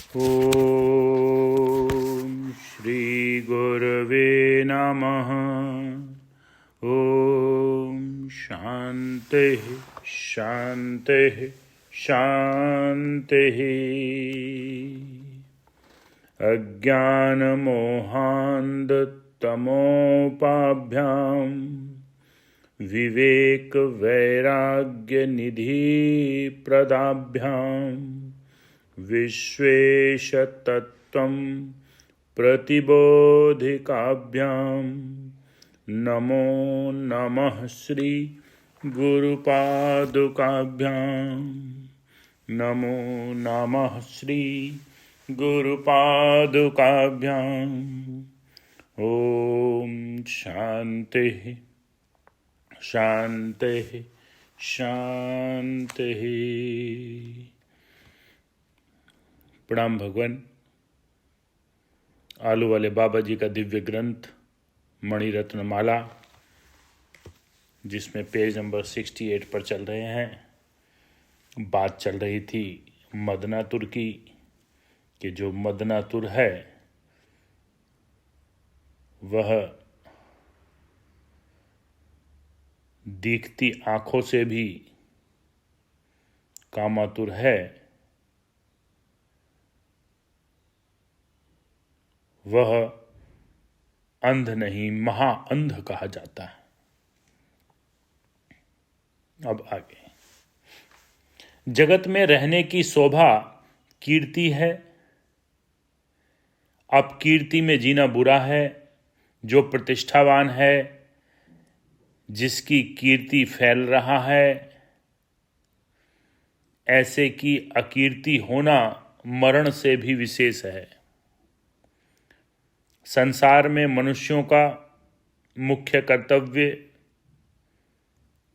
ॐ श्रीगुरवे नमः। ॐ शान्तिः शान्तिः शान्तिः। अज्ञानमोहान्धतमोपाभ्यां विवेकवैराग्यनिधिप्रदाभ्यां विश्वेशतत्त्वं प्रतिबोधिकाभ्यां नमो नमः श्री गुरुपादुकाभ्यां। नमो नमः श्री गुरुपादुकाभ्यां। ॐ शान्तिः शान्तिः शान्तिः। प्रणाम भगवान। आलू वाले बाबा जी का दिव्य ग्रंथ मणिरत्न माला, जिसमें पेज नंबर 68 पर चल रहे हैं। बात चल रही थी मदनातुर की, कि जो मदनातुर है वह दिखती आंखों से भी कामातुर है, वह अंध नहीं महाअंध कहा जाता है। अब आगे, जगत में रहने की शोभा कीर्ति है। अब कीर्ति में जीना बुरा है। जो प्रतिष्ठावान है, जिसकी कीर्ति फैल रहा है, ऐसे की अकीर्ति होना मरण से भी विशेष है। संसार में मनुष्यों का मुख्य कर्तव्य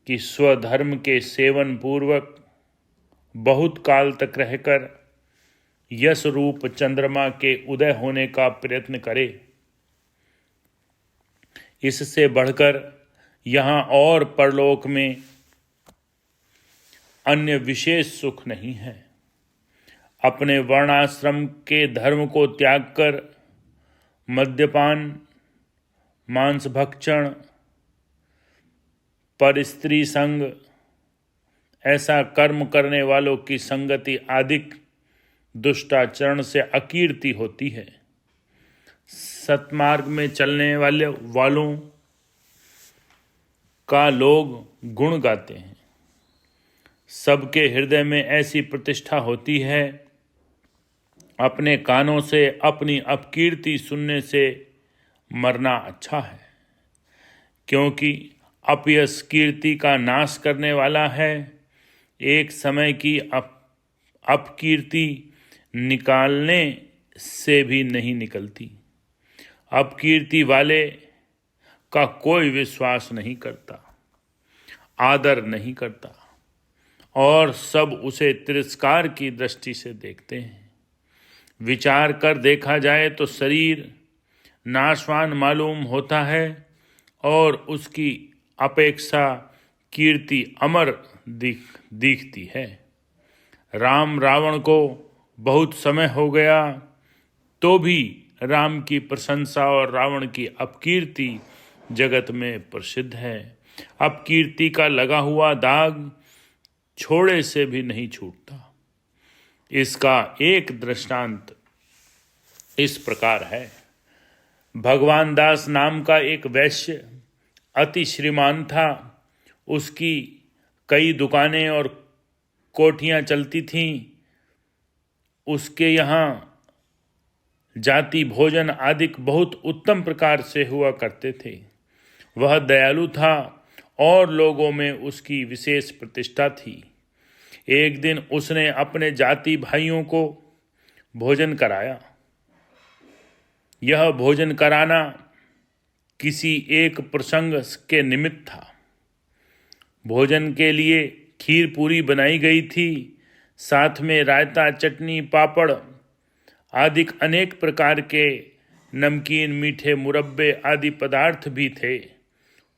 कि स्वधर्म के सेवन पूर्वक बहुत काल तक रहकर यश रूप चंद्रमा के उदय होने का प्रयत्न करे। इससे बढ़कर यहाँ और परलोक में अन्य विशेष सुख नहीं है। अपने वर्णाश्रम के धर्म को त्याग कर मद्यपान, मांस भक्षण, पर स्त्री संग, ऐसा कर्म करने वालों की संगति आदिक दुष्टाचरण से अकीर्ति होती है। सतमार्ग में चलने वालों का लोग गुण गाते हैं। सबके हृदय में ऐसी प्रतिष्ठा होती है। अपने कानों से अपनी अपकीर्ति सुनने से मरना अच्छा है, क्योंकि अपयश कीर्ति का नाश करने वाला है। एक समय की अपकीर्ति निकालने से भी नहीं निकलती। अपकीर्ति वाले का कोई विश्वास नहीं करता, आदर नहीं करता, और सब उसे तिरस्कार की दृष्टि से देखते हैं। विचार कर देखा जाए तो शरीर नाशवान मालूम होता है, और उसकी अपेक्षा कीर्ति अमर दिखती है। राम रावण को बहुत समय हो गया, तो भी राम की प्रशंसा और रावण की अपकीर्ति जगत में प्रसिद्ध है। अपकीर्ति का लगा हुआ दाग छोड़े से भी नहीं छूटता। इसका एक दृष्टांत इस प्रकार है। भगवान दास नाम का एक वैश्य अति श्रीमान था। उसकी कई दुकानें और कोठियां चलती थीं। उसके यहाँ जाति भोजन आदि बहुत उत्तम प्रकार से हुआ करते थे। वह दयालु था और लोगों में उसकी विशेष प्रतिष्ठा थी। एक दिन उसने अपने जाति भाइयों को भोजन कराया। यह भोजन कराना किसी एक प्रसंग के निमित्त था। भोजन के लिए खीर पूरी बनाई गई थी। साथ में रायता, चटनी, पापड़ आदि अनेक प्रकार के नमकीन, मीठे, मुरब्बे आदि पदार्थ भी थे।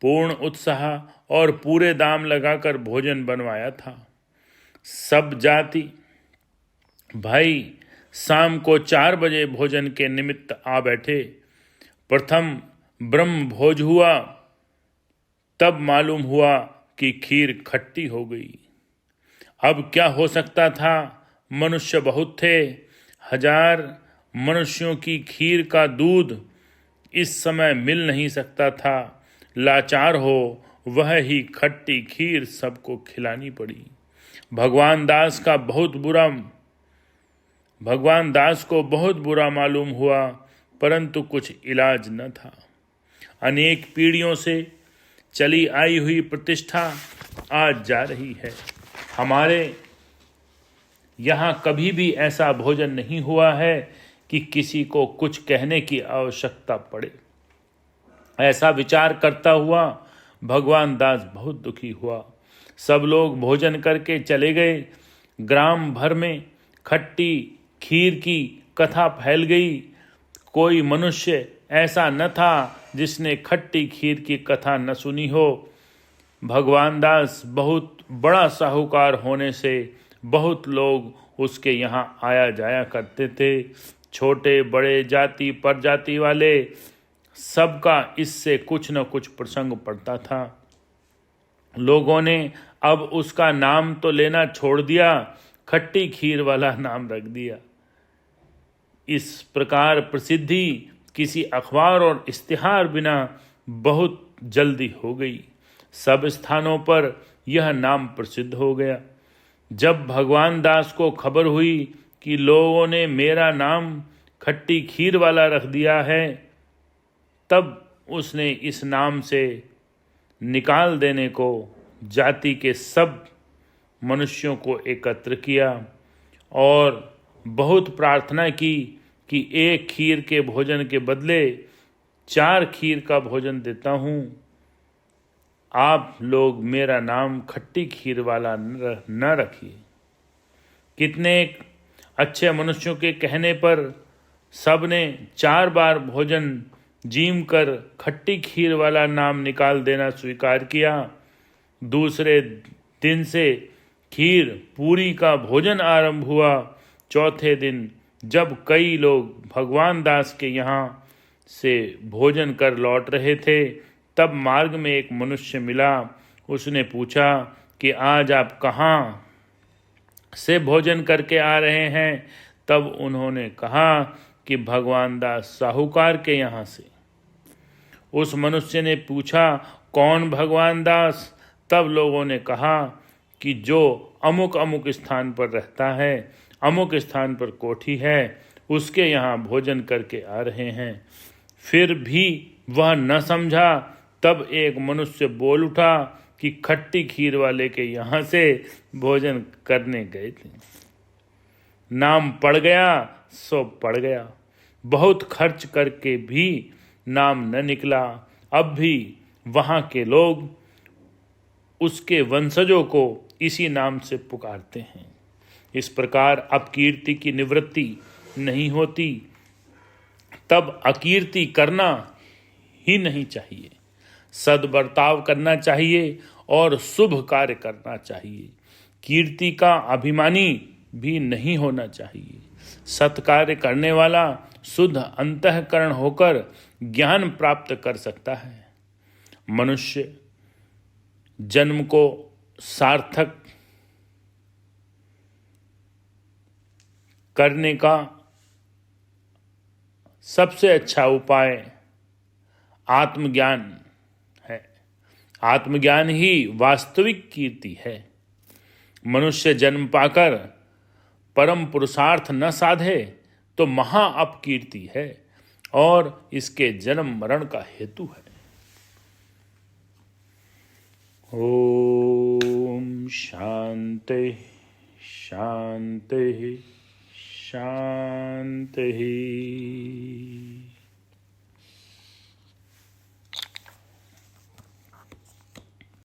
पूर्ण उत्साह और पूरे दाम लगाकर भोजन बनवाया था। सब जाति भाई शाम को 4 बजे भोजन के निमित्त आ बैठे। प्रथम ब्रह्म भोज हुआ, तब मालूम हुआ कि खीर खट्टी हो गई। अब क्या हो सकता था, मनुष्य बहुत थे, 1000 मनुष्यों की खीर का दूध इस समय मिल नहीं सकता था। लाचार हो वह ही खट्टी खीर सबको खिलानी पड़ी। भगवान दास को बहुत बुरा मालूम हुआ, परंतु कुछ इलाज न था। अनेक पीढ़ियों से चली आई हुई प्रतिष्ठा आज जा रही है। हमारे यहाँ कभी भी ऐसा भोजन नहीं हुआ है कि किसी को कुछ कहने की आवश्यकता पड़े। ऐसा विचार करता हुआ भगवान दास बहुत दुखी हुआ। सब लोग भोजन करके चले गए। ग्राम भर में खट्टी खीर की कथा फैल गई। कोई मनुष्य ऐसा न था जिसने खट्टी खीर की कथा न सुनी हो। भगवान दास बहुत बड़ा साहूकार होने से बहुत लोग उसके यहाँ आया जाया करते थे। छोटे बड़े जाति परजाति वाले सबका इससे कुछ न कुछ प्रसंग पड़ता था। लोगों ने अब उसका नाम तो लेना छोड़ दिया, खट्टी खीर वाला नाम रख दिया। इस प्रकार प्रसिद्धि किसी अखबार और इश्तिहार बिना बहुत जल्दी हो गई। सब स्थानों पर यह नाम प्रसिद्ध हो गया। जब भगवान दास को खबर हुई कि लोगों ने मेरा नाम खट्टी खीर वाला रख दिया है, तब उसने इस नाम से निकाल देने को जाति के सब मनुष्यों को एकत्र किया और बहुत प्रार्थना की कि एक खीर के भोजन के बदले 4 खीर का भोजन देता हूँ। आप लोग मेरा नाम खट्टी खीर वाला न रखिए। कितने अच्छे मनुष्यों के कहने पर सब ने 4 बार भोजन जीम कर खट्टी खीर वाला नाम निकाल देना स्वीकार किया। दूसरे दिन से खीर पूरी का भोजन आरंभ हुआ। चौथे दिन जब कई लोग भगवान दास के यहाँ से भोजन कर लौट रहे थे, तब मार्ग में एक मनुष्य मिला। उसने पूछा कि आज आप कहाँ से भोजन करके आ रहे हैं? तब उन्होंने कहा कि भगवान दास साहूकार के यहाँ से। उस मनुष्य ने पूछा, कौन भगवान दास? तब लोगों ने कहा कि जो अमुक अमुक स्थान पर रहता है, अमुक स्थान पर कोठी है, उसके यहाँ भोजन करके आ रहे हैं। फिर भी वह न समझा। तब एक मनुष्य बोल उठा कि खट्टी खीर वाले के यहाँ से भोजन करने गए थे। नाम पड़ गया सो पड़ गया। बहुत खर्च करके भी नाम न निकला। अब भी वहाँ के लोग उसके वंशजों को इसी नाम से पुकारते हैं। इस प्रकार अपकीर्ति की निवृत्ति नहीं होती, तब अकीर्ति करना ही नहीं चाहिए। सद्बर्ताव करना चाहिए और शुभ कार्य करना चाहिए। कीर्ति का अभिमानी भी नहीं होना चाहिए। सत्कार्य करने वाला शुद्ध अंतःकरण होकर ज्ञान प्राप्त कर सकता है। मनुष्य जन्म को सार्थक करने का सबसे अच्छा उपाय आत्मज्ञान है। आत्मज्ञान ही वास्तविक कीर्ति है। मनुष्य जन्म पाकर परम पुरुषार्थ न साधे तो महा अपकीर्ति है और इसके जन्म मरण का हेतु है। ओम शांति शांति शांति।